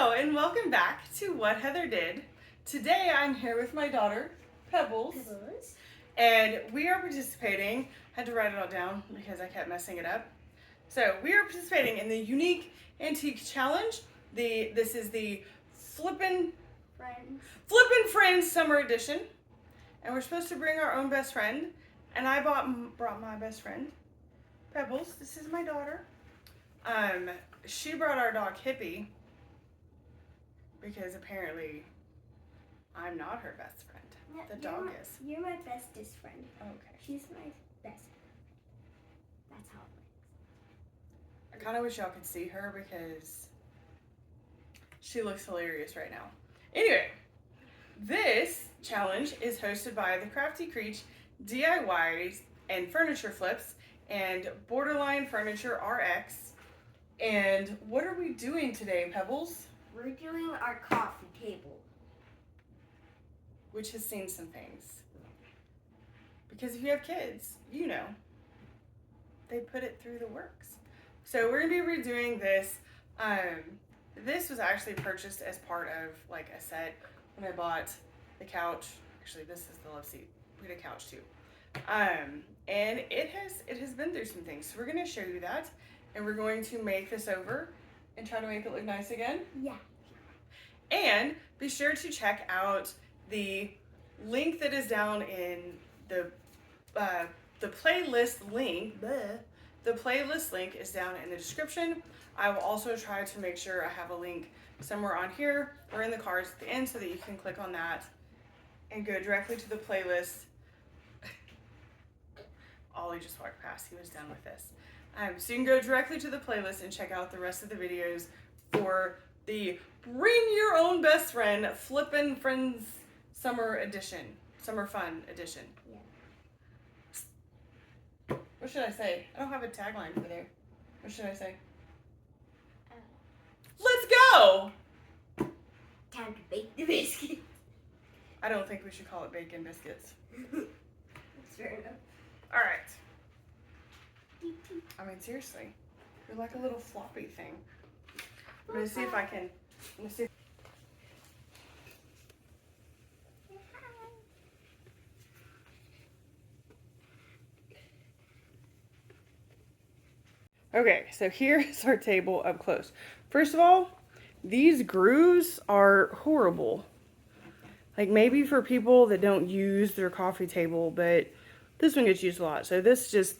Hello and welcome back to What Heather Did. Today I'm here with my daughter, Pebbles. And we are participating, had to write it all down because I kept messing it up. So we are participating in the Unique Antique Challenge. This is the Flippin Friends Summer Edition. And we're supposed to bring our own best friend. And I brought my best friend, Pebbles. This is my daughter. She brought our dog Hippie because apparently I'm not her best friend. No, the dog is. You're my bestest friend. Okay. She's my best friend. That's how it works. I kind of wish y'all could see her because she looks hilarious right now. Anyway, this challenge is hosted by the Krafty Kreech DIYs and Furniture Flips and Borderline Furniture RX. And what are we doing today, Pebbles? We're doing our coffee table. Which has seen some things. Because if you have kids, you know, they put it through the works. So we're going to be redoing this. This was actually purchased as part of like a set when I bought the couch. Actually, this is the love seat. We had a couch too. And it has been through some things. So we're going to show you that. And we're going to make this over and try to make it look nice again. Yeah. And be sure to check out the link that is down in the playlist link. The playlist link is down in the description. I will also try to make sure I have a link somewhere on here or in the cards at the end so that you can click on that and go directly to the playlist. Ollie just walked past. He was done with this. So you can go directly to the playlist and check out the rest of the videos for the Bring Your Own Best Friend Flippin' Friends Summer Edition. Summer Fun Edition. Yeah. What should I say? I don't have a tagline for there. What should I say? Let's go! Time to bake the biscuit. I don't think we should call it bacon biscuits. That's fair enough. All right. I mean, seriously, you're like a little floppy thing. I'm gonna see if I can. Okay, so here's our table up close. First of all, these grooves are horrible. Like maybe for people that don't use their coffee table, but this one gets used a lot. So this just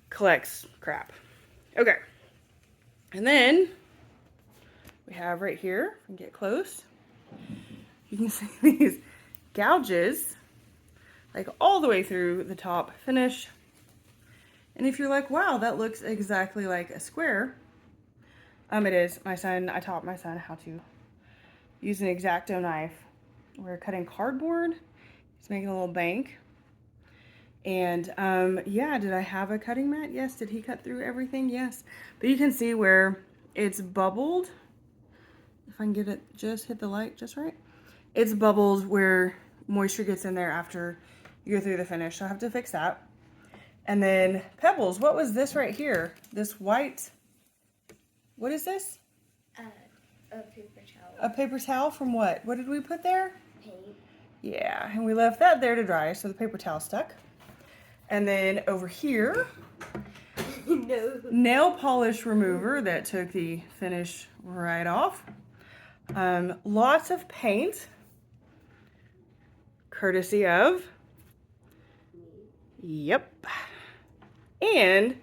collects crap. Okay. And then we have right here, if we can get close, you can see these gouges like all the way through the top finish. And if you're like, wow, that looks exactly like a square, it is. I taught my son how to use an X-Acto knife. We're cutting cardboard. He's making a little bank. And yeah, did I have a cutting mat? Yes. Did he cut through everything? Yes. But you can see where it's bubbled. If I can get it, just hit the light just right. It's bubbled where moisture gets in there after you go through the finish. So I have to fix that. And then Pebbles, what was this right here? This white, what is this? A paper towel. A paper towel from what? What did we put there? Paint. Yeah, and we left that there to dry, so the paper towel stuck. And then over here, No. nail polish remover that took the finish right off. Lots of paint, courtesy of, yep. And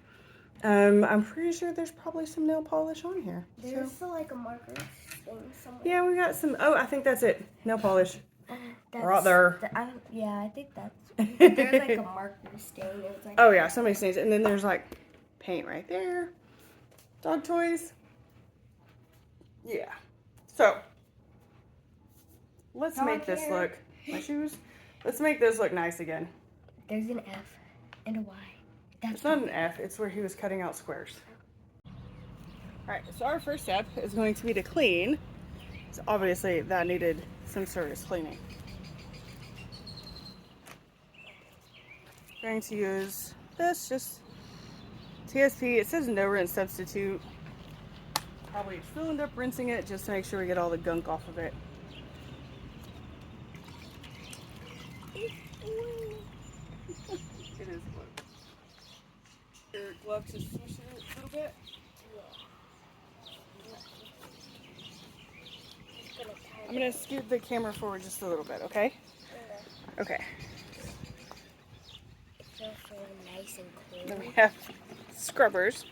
I'm pretty sure there's probably some nail polish on here. There's still like a marker thing somewhere. Yeah, we got some. Oh, I think that's it. Nail polish. Right there. I think that's. There's like a marker stain. It's like Oh yeah, somebody stains it. And then there's like paint right there. Dog toys. Yeah. So let's make this look. My shoes. Let's make this look nice again. There's an F and a Y. It's not an F, it's where he was cutting out squares. Alright, so our first step is going to be to clean. So obviously that needed some serious cleaning. I'm going to use this, just TSP. It says no rinse substitute. Probably still end up rinsing it just to make sure we get all the gunk off of it. It is blue. Your glove to swish it a little bit? I'm going to scoot the camera forward just a little bit, okay? Okay. It feels so nice and clean. Then we have scrubbers.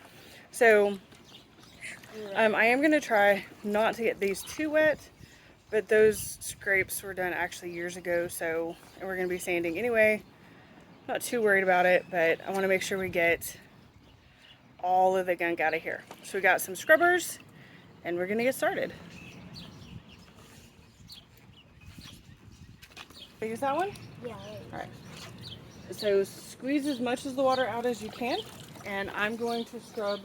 So I am going to try not to get these too wet, but those scrapes were done actually years ago, so and we're going to be sanding anyway. Not too worried about it, but I want to make sure we get all of the gunk out of here. So we got some scrubbers, and we're going to get started. Use that one? Yeah. Alright. So squeeze as much of the water out as you can, and I'm going to scrub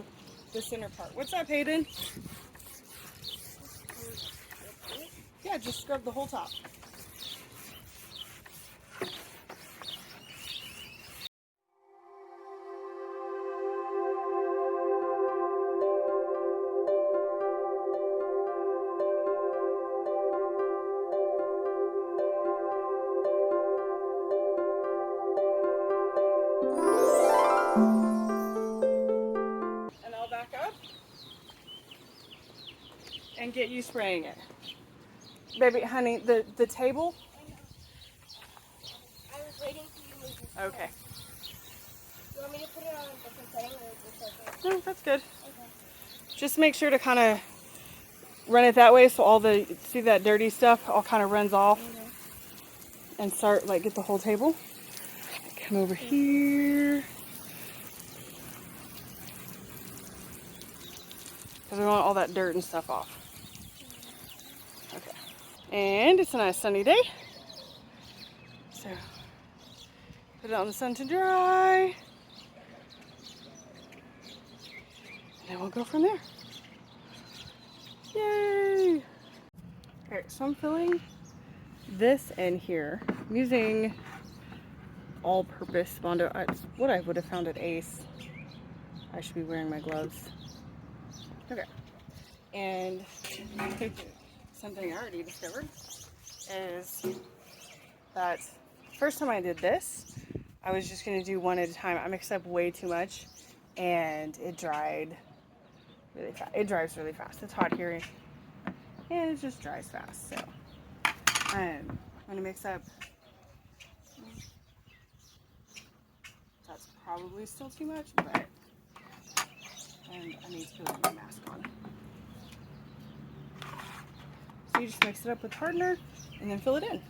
the center part. What's that, Peyton? Yeah, just scrub the whole top. And I'll back up and get you spraying it. Baby, honey, the table? I was waiting for you to move this. Okay. You want me to put it on a different setting or is this okay? No, that's good. Okay. Just make sure to kind of run it that way so all the, see that dirty stuff all kind of runs off and start, like, get the whole table. Come over here. Because we want all that dirt and stuff off. Okay. And it's a nice sunny day. So, put it out in the sun to dry. And then we'll go from there. Yay! Alright, so I'm filling this in here. I'm using all-purpose Bondo. It's what I would have found at Ace. I should be wearing my gloves. Okay. And something I already discovered is that first time I did this, I was just going to do one at a time. I mixed up way too much and it dried really fast. It dries really fast. It's hot here and it just dries fast. So I'm going to mix up. That's probably still too much, but and I need to put my mask on. So you just mix it up with hardener and then fill it in.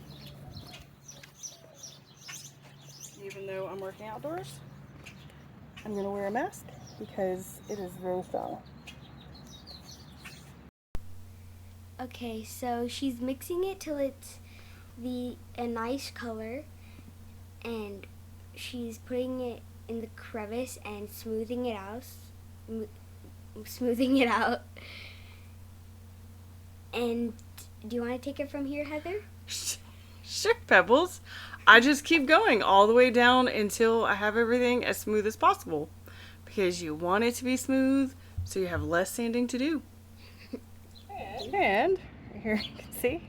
Even though I'm working outdoors, I'm going to wear a mask because it is very strong. Okay, so she's mixing it till it's a nice color, and she's putting it in the crevice and smoothing it out. And do you want to take it from here, Heather? Sure, Pebbles. I just keep going all the way down until I have everything as smooth as possible. Because you want it to be smooth so you have less sanding to do. And here you can see,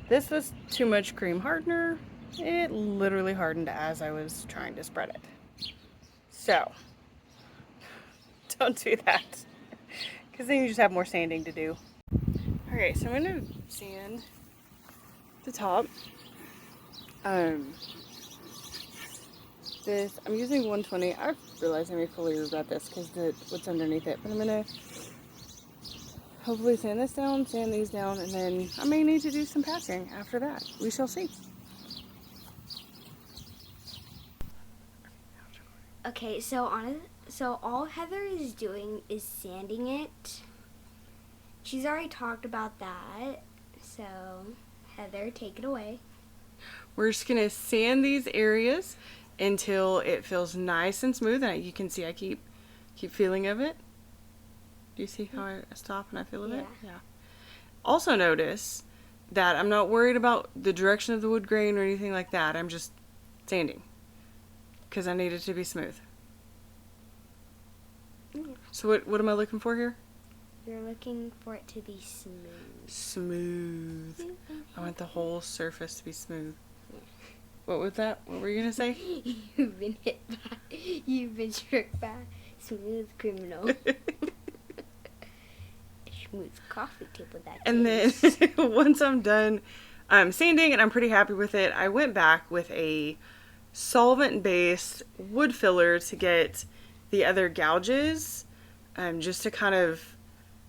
this was too much cream hardener. It literally hardened as I was trying to spread it. So, don't do that. Because then you just have more sanding to do. Okay, so I'm going to sand the top. I'm using 120. I realize I may fully regret this because what's underneath it, but I'm going to hopefully sand this down, sand these down, and then I may need to do some patching after that. We shall see. Okay, so all Heather is doing is sanding it. She's already talked about that. So, Heather, take it away. We're just gonna sand these areas until it feels nice and smooth. And you can see I keep feeling of it. Do you see how I stop and I feel of it? Yeah. Also notice that I'm not worried about the direction of the wood grain or anything like that. I'm just sanding because I need it to be smooth. So what am I looking for here? You're looking for it to be smooth. Smooth. I want the whole surface to be smooth. Yeah. What was that? What were you going to say? You've been struck by a smooth criminal. Smooth coffee table that And then once I'm done sanding and I'm pretty happy with it, I went back with a solvent-based wood filler to get the other gouges, just to kind of,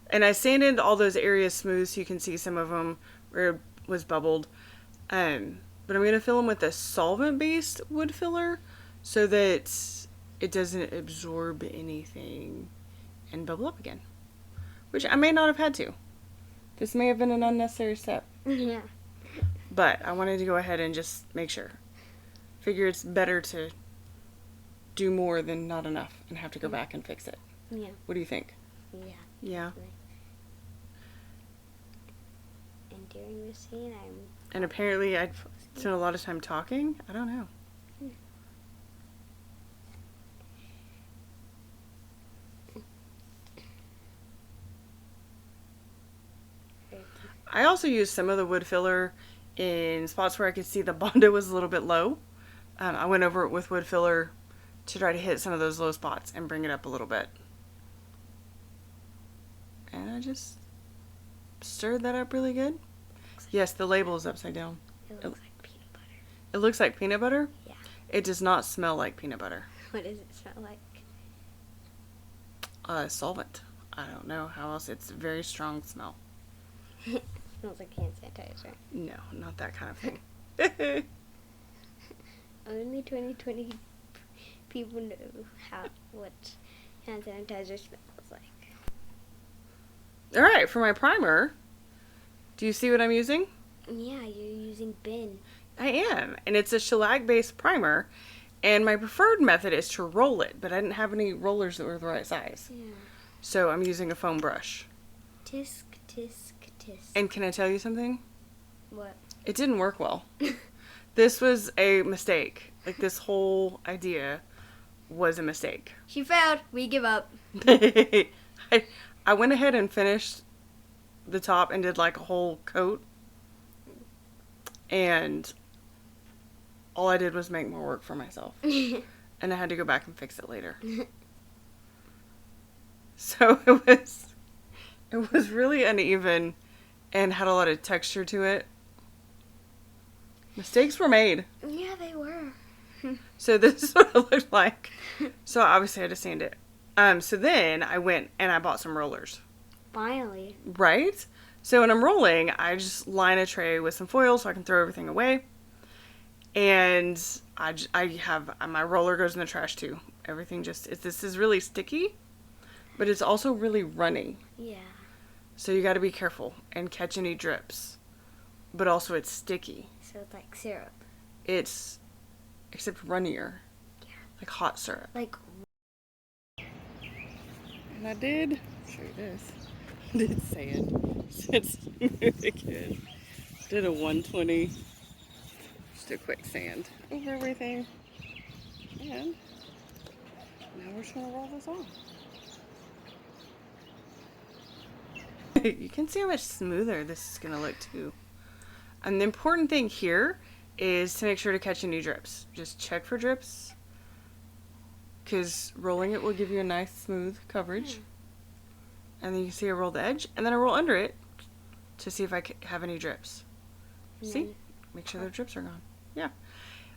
and I sanded all those areas smooth so you can see some of them where it was bubbled. But I'm going to fill them with a solvent-based wood filler so that it doesn't absorb anything and bubble up again. Which I may not have had to. This may have been an unnecessary step. Yeah. But I wanted to go ahead and just make sure. Figure it's better to do more than not enough and have to go back and fix it. Yeah. What do you think? Yeah. Yeah. And during the scene, And apparently I spent a lot of time talking. I don't know. I also used some of the wood filler in spots where I could see the Bondo was a little bit low. I went over it with wood filler to try to hit some of those low spots and bring it up a little bit. And I just stirred that up really good. Yes, the label is upside down. it looks like peanut butter. It looks like peanut butter? Yeah. It does not smell like peanut butter. What does it smell like? Solvent. I don't know how else. It's a very strong smell. Smells like hand sanitizer. No, not that kind of thing. Only 2020 people know what hand sanitizer smells like. All right, for my primer, do you see what I'm using? Yeah, you're using bin. I am, and it's a shellac-based primer, and my preferred method is to roll it, but I didn't have any rollers that were the right size. Yeah. So I'm using a foam brush. Tisk, tisk, tisk. And can I tell you something? What? It didn't work well. This was a mistake. Like, this whole idea was a mistake. She failed. We give up. I went ahead and finished the top and did like a whole coat. And all I did was make more work for myself. And I had to go back and fix it later. So it was really uneven and had a lot of texture to it. Mistakes were made. Yeah, they were. So this is what it looked like. So obviously I had to sand it. So then I went and I bought some rollers. Finally. Right? So when I'm rolling, I just line a tray with some foil so I can throw everything away. And I have, my roller goes in the trash too. Everything this is really sticky, but it's also really runny. Yeah. So you got to be careful and catch any drips. But also it's sticky. So it's like syrup. It's, except runnier. Yeah. Like hot syrup. Like. And I did, show you this, did sand. It's smooth again. Did a 120, just a quick sand over everything. And now we're just gonna roll this on. You can see how much smoother this is gonna look too. And the important thing here is to make sure to catch any drips. Just check for drips, because rolling it will give you a nice smooth coverage. And then you can see I roll the edge, and then I roll under it to see if I have any drips. See? Make sure the drips are gone. Yeah.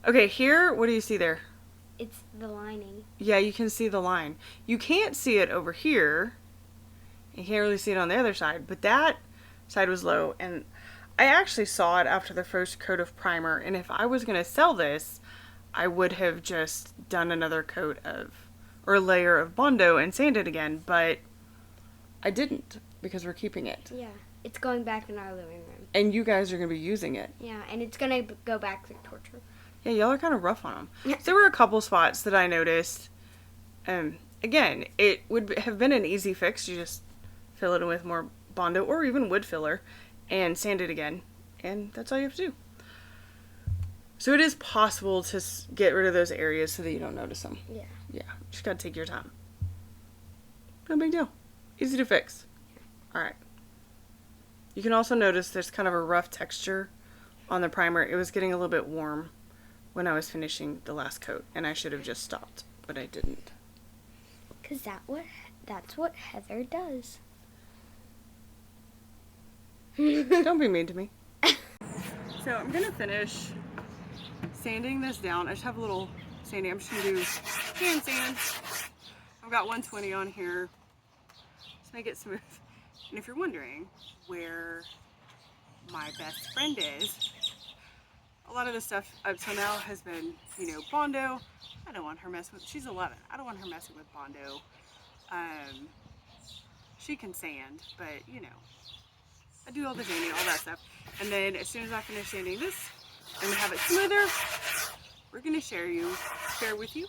Okay, here, what do you see there? It's the lining. Yeah, you can see the line. You can't see it over here. You can't really see it on the other side, but that side was low, and I actually saw it after the first coat of primer, and if I was going to sell this, I would have just done another coat of, or a layer of Bondo and sanded again, but I didn't, because we're keeping it. Yeah. It's going back in our living room. And you guys are going to be using it. Yeah, and it's going to go back through torture. Yeah, y'all are kind of rough on them. So there were a couple spots that I noticed. Again, it would have been an easy fix. You just fill it in with more Bondo or even wood filler and sand it again. And that's all you have to do. So it is possible to get rid of those areas so that you don't notice them. Yeah. Yeah, just got to take your time. No big deal. Easy to fix. Alright. You can also notice there's kind of a rough texture on the primer. It was getting a little bit warm when I was finishing the last coat, and I should have just stopped, but I didn't. Because that's what Heather does. Don't be mean to me. So I'm going to finish sanding this down. I just have a little sanding. I'm just going to do hand sand. I've got 120 on here. Just make it smooth. And if you're wondering where my best friend is, a lot of the stuff up till now has been, you know, Bondo. I don't want her messing with, she's 11. I don't want her messing with Bondo. She can sand, but you know, I do all the sanding, all that stuff. And then as soon as I finish sanding this and have it smoother, we're gonna share with you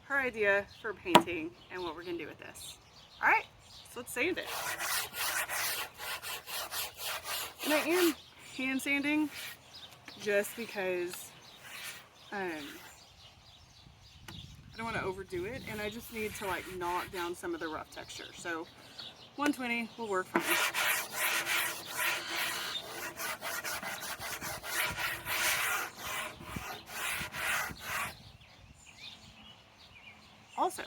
her idea for painting and what we're gonna do with this. All right, so let's sand it. And I am hand sanding just because I don't want to overdo it, and I just need to like knock down some of the rough texture. So 120 will work for me. Also,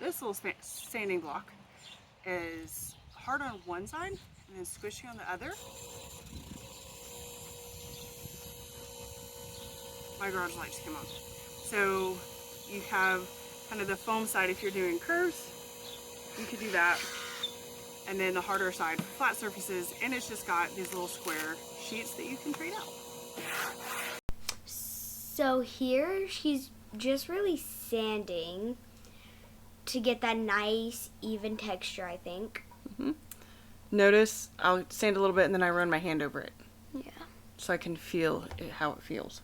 this little sanding block is hard on one side and then squishy on the other. My garage light just came on. So you have kind of the foam side if you're doing curves, you could do that. And then the harder side for flat surfaces, and it's just got these little square sheets that you can trade out. So here she's just really sanding to get that nice even texture, I think. Mm-hmm. Notice I'll sand a little bit and then I run my hand over it. Yeah. So I can feel how it feels.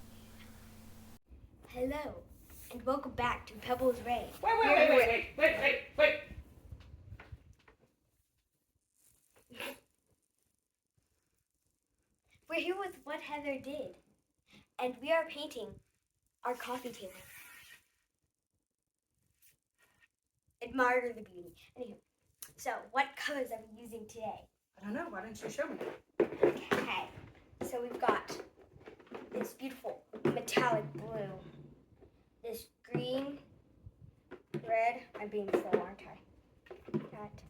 Hello, and welcome back to Pebbles Ray. Wait. We're here with what Heather did, and we are painting our coffee table. Admire the beauty. Anywho, so what colors are we using today? I don't know, why don't you show me? Okay, so we've got this beautiful metallic blue, this green, red, I'm being slow, aren't I? That,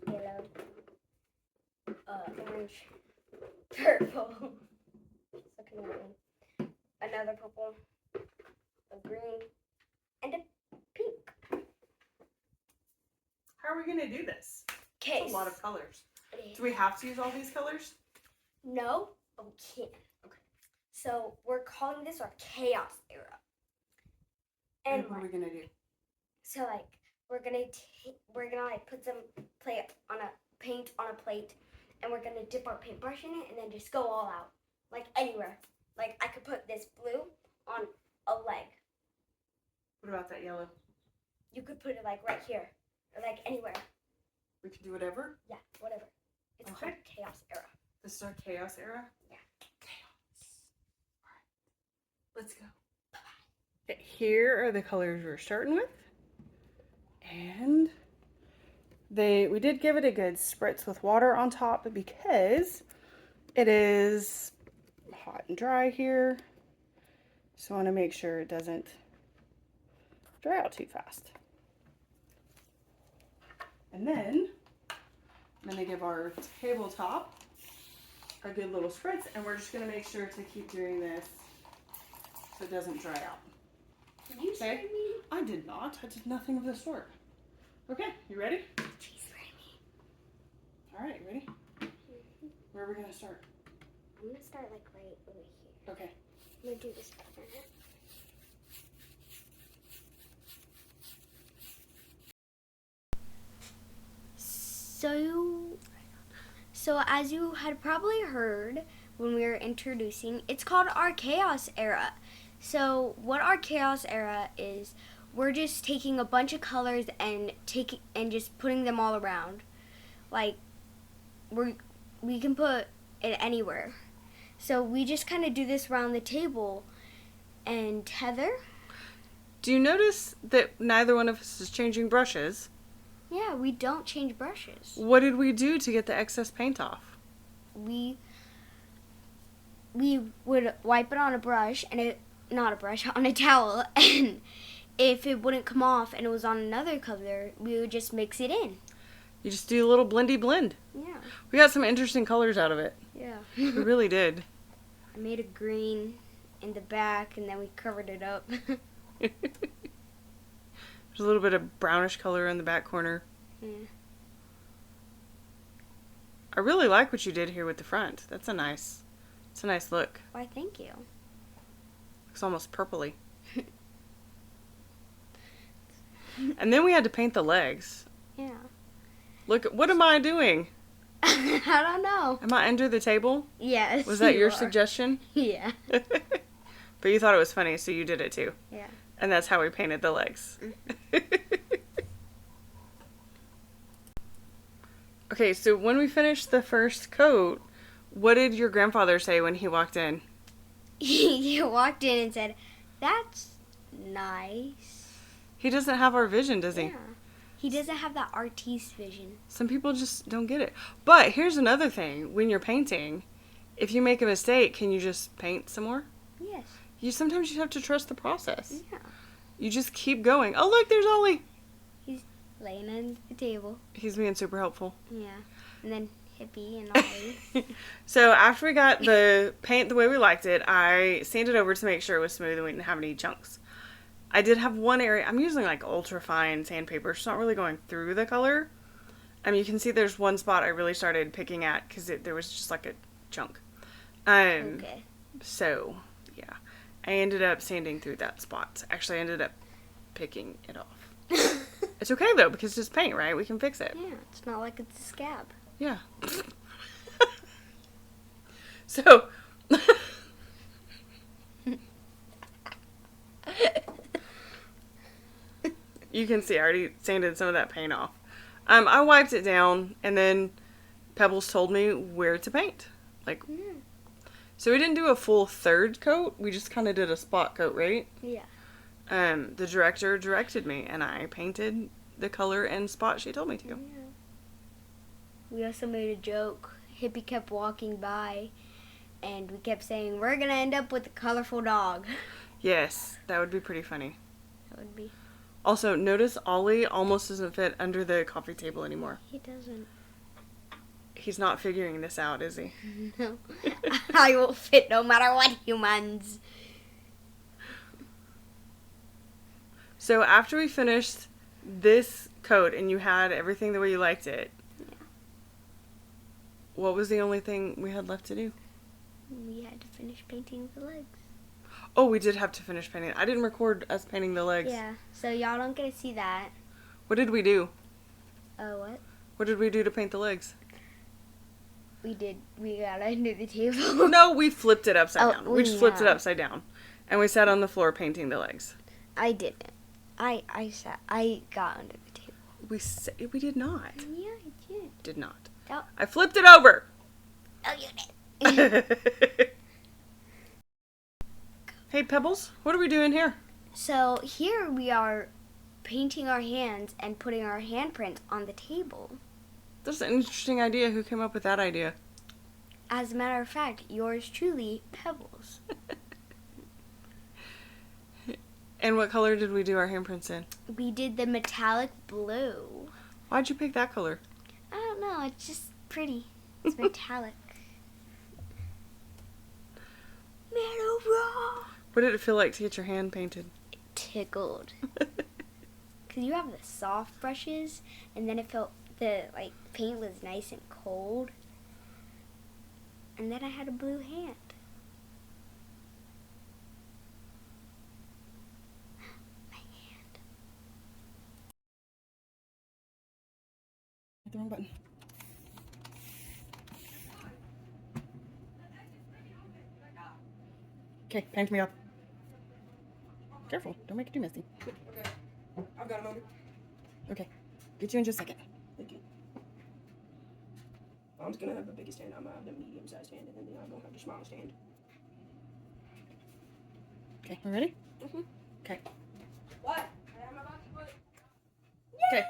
yellow, orange, purple, just looking at me, another purple, a green, and a pink. How are we going to do this? Okay. That's a lot of colors. Do we have to use all these colors? No, but we can. Okay. So we're calling this our chaos era. And what are we going to do? So like we're gonna like put some paint on a plate, and we're gonna dip our paintbrush in it, and then just go all out, like anywhere. Like I could put this blue on a leg. What about that yellow? You could put it like right here, or like anywhere. We can do whatever? Yeah, whatever. It's called chaos era. This is our chaos era? Yeah. Chaos. All right. Let's go. Bye-bye. Okay, here are the colors we're starting with. And we did give it a good spritz with water on top because it is hot and dry here. So I want to make sure it doesn't dry out too fast. And then I'm going to give our tabletop a good little spritz, and we're just going to make sure to keep doing this so it doesn't dry out. Did you spray me? I did not. I did nothing of the sort. Okay, you ready? She sprayed me. All right, ready? Mm-hmm. Where are we going to start? I'm going to start like right over here. Okay. I'm going to do this for a minute. So as you had probably heard when we were introducing, it's called our chaos era. So what our chaos era is, we're just taking a bunch of colors and just putting them all around. Like we can put it anywhere. So we just kind of do this around the table. And Heather? Do you notice that neither one of us is changing brushes? Yeah, we don't change brushes. What did we do to get the excess paint off? We would wipe it on a brush, and not a brush, on a towel, and if it wouldn't come off and it was on another color, we would just mix it in. You just do a little blendy blend. Yeah. We got some interesting colors out of it. Yeah. We really did. I made a green in the back, and then we covered it up. There's a little bit of brownish color in the back corner. Yeah. I really like what you did here with the front. It's a nice look. Why, thank you. Looks almost purpley. And then we had to paint the legs. Yeah. Look, what am I doing? I don't know. Am I under the table? Yes. Was that you your are. suggestion? Yeah. But you thought it was funny, so you did it too. Yeah. And that's how we painted the legs. Okay, so when we finished the first coat, what did your grandfather say when he walked in? He walked in and said, "That's nice." He doesn't have our vision, does he? Yeah. He doesn't have that artiste vision. Some people just don't get it. But here's another thing. When you're painting, if you make a mistake, can you just paint some more? Yes. Sometimes you have to trust the process. Yeah. You just keep going. Oh, look, there's Ollie. He's laying on the table. He's being super helpful. Yeah. And then Hippie and Ollie. So after we got the paint the way we liked it, I sanded over to make sure it was smooth and we didn't have any chunks. I did have one area. I'm using like ultra fine sandpaper. It's not really going through the color. You can see there's one spot I really started picking at because there was just like a chunk. Okay. So, yeah. I ended up sanding through that spot. Actually, I ended up picking it off. It's okay, though, because it's paint, right? We can fix it. Yeah, it's not like it's a scab. Yeah. So, you can see I already sanded some of that paint off. I wiped it down, and then Pebbles told me where to paint. So we didn't do a full third coat. We just kind of did a spot coat, right? Yeah. The director directed me, and I painted the color and spot she told me to. Yeah. We also made a joke. Hippie kept walking by, and we kept saying, "We're gonna end up with a colorful dog." Yes, that would be pretty funny. That would be. Also, notice Ollie almost doesn't fit under the coffee table anymore. He doesn't. He's not figuring this out, is he? No. I will fit no matter what, humans. So after we finished this coat and you had everything the way you liked it, what was the only thing we had left to do? We had to finish painting the legs. Oh, we did have to finish painting. I didn't record us painting the legs. Yeah, so y'all don't get to see that. What did we do? What? What did we do to paint the legs? We got under the table. No, we flipped it upside down. We just flipped it yeah. upside down. And we sat on the floor painting the legs. I didn't. I got under the table. We did not. Yeah, I did. Did not. Oh, I flipped it over. oh you did. Hey, Pebbles, what are we doing here? So here we are painting our hands and putting our handprint on the table. That's an interesting idea. Who came up with that idea? As a matter of fact, yours truly, Pebbles. And what color did we do our handprints in? We did the metallic blue. Why'd you pick that color? I don't know, it's just pretty. It's metallic. Makeover. What did it feel like to get your hand painted? It tickled. Because you have the soft brushes, and then it felt the paint was nice and cold. And then I had a blue hand. My hand. Hit the wrong button. Okay, paint me up. Careful, don't make it too messy. Okay. I've got a moment. Okay, get you in just a second. Thank you. I'm just gonna have the biggest hand. I'm gonna have the medium-sized hand, and then I'm gonna have the smallest hand. Okay, we ready? Mhm. Okay. What? I'm about to put. Okay.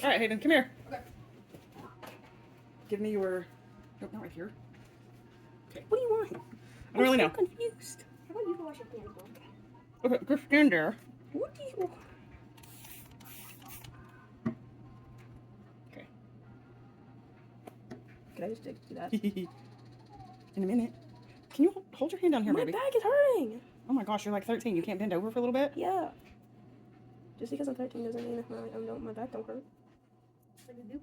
All right, Hayden, come here. Okay. Give me your. Nope, not right here. What do you want? I don't really know. I'm confused. How about you go wash your hands, Mom? Okay, go stand there. What do you want? Okay. Can I just do that? In a minute. Can you hold your hand down here, My baby? back is hurting. Oh my gosh, you're like 13. You can't bend over for a little bit? Yeah. Just because I'm 13 doesn't mean my back don't hurt. What do you do?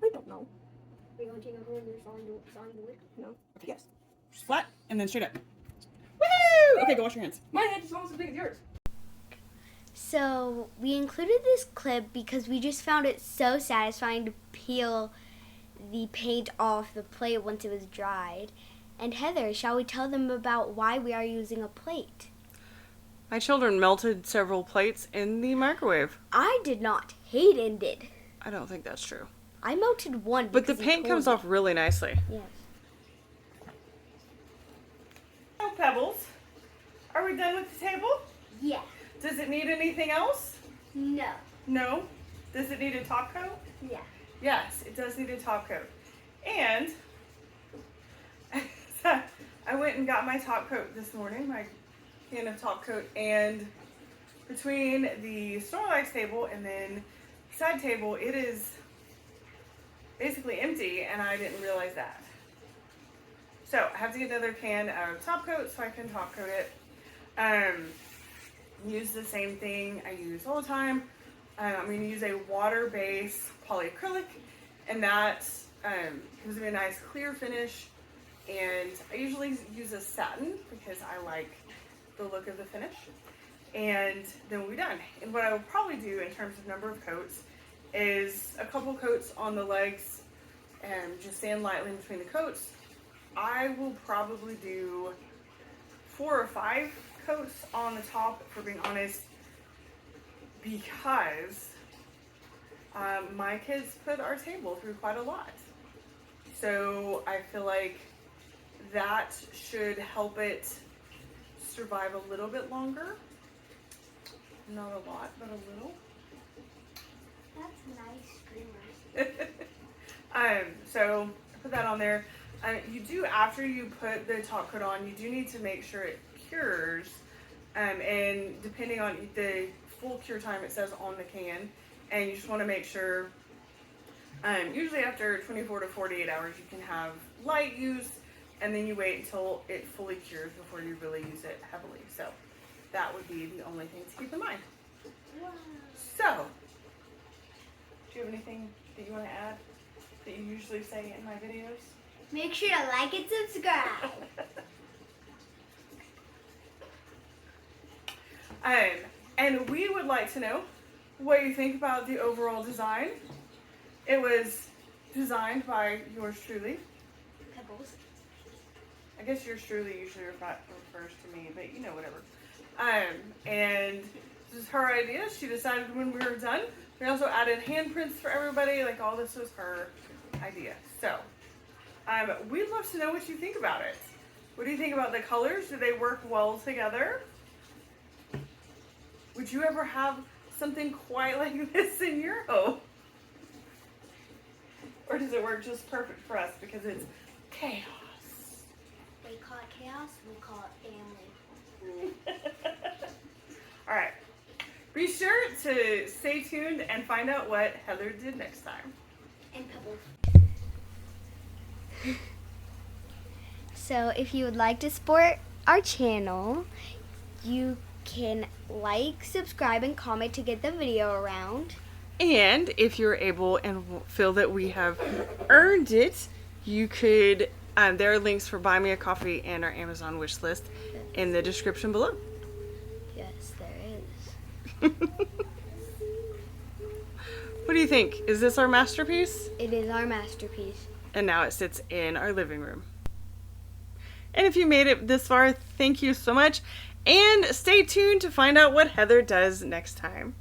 I don't know. Are you going to take over your song do it? No. Okay. Yes. Just flat and then straight up. Woohoo! Okay, go wash your hands. My head is almost as big as yours. So we included this clip because we just found it so satisfying to peel the paint off the plate once it was dried. And Heather, shall we tell them about why we are using a plate? My children melted several plates in the microwave. I did not. Hayden did. I don't think that's true. I melted one. But the because he paint told comes me. off really nicely. Yes. Oh, Pebbles. Are we done with the table? Yeah. Does it need anything else? No. No. Does it need a top coat? Yeah. Yes, it does need a top coat. And I went and got my top coat this morning, my can of top coat, and between the Snorlax table and then side table, it is basically empty, and I didn't realize that. So I have to get another can of top coat so I can top coat it. Use the same thing I use all the time. I'm going to use a water-based polyacrylic, and that gives me a nice clear finish. And I usually use a satin because I like the look of the finish. And then we'll be done. And what I will probably do in terms of number of coats is a couple coats on the legs and just sand lightly in between the coats. I will probably do 4 or 5 coats on the top, for being honest, because my kids put our table through quite a lot. So I feel like that should help it survive a little bit longer. Not a lot, but a little. That's nice streamers. So I put that on there. You do, after you put the top coat on, you do need to make sure it cures. And depending on the full cure time it says on the can, and you just want to make sure, usually after 24 to 48 hours you can have light use, and then you wait until it fully cures before you really use it heavily. So that would be the only thing to keep in mind. Wow. So, do you have anything that you want to add that you usually say in my videos? Make sure to like and subscribe. And we would like to know what you think about the overall design. It was designed by yours truly. Pebbles. I guess yours truly usually refers to me, but you know, whatever. And this is her idea. She decided when we were done. We also added handprints for everybody. Like, all this was her idea. So, we'd love to know what you think about it. What do you think about the colors? Do they work well together? Would you ever have something quite like this in your home? Or does it work just perfect for us because it's chaos? They call it chaos, we call it family. All right. Be sure to stay tuned and find out what Heather did next time. And Pebbles. So if you would like to support our channel, you can like, subscribe, and comment to get the video around. And if you're able and feel that we have earned it, you could, there are links for Buy Me a Coffee and our Amazon wish list in the description below. Yes, there is. What do you think? Is this our masterpiece? It is our masterpiece. And now it sits in our living room. And if you made it this far, thank you so much. And stay tuned to find out what Heather does next time.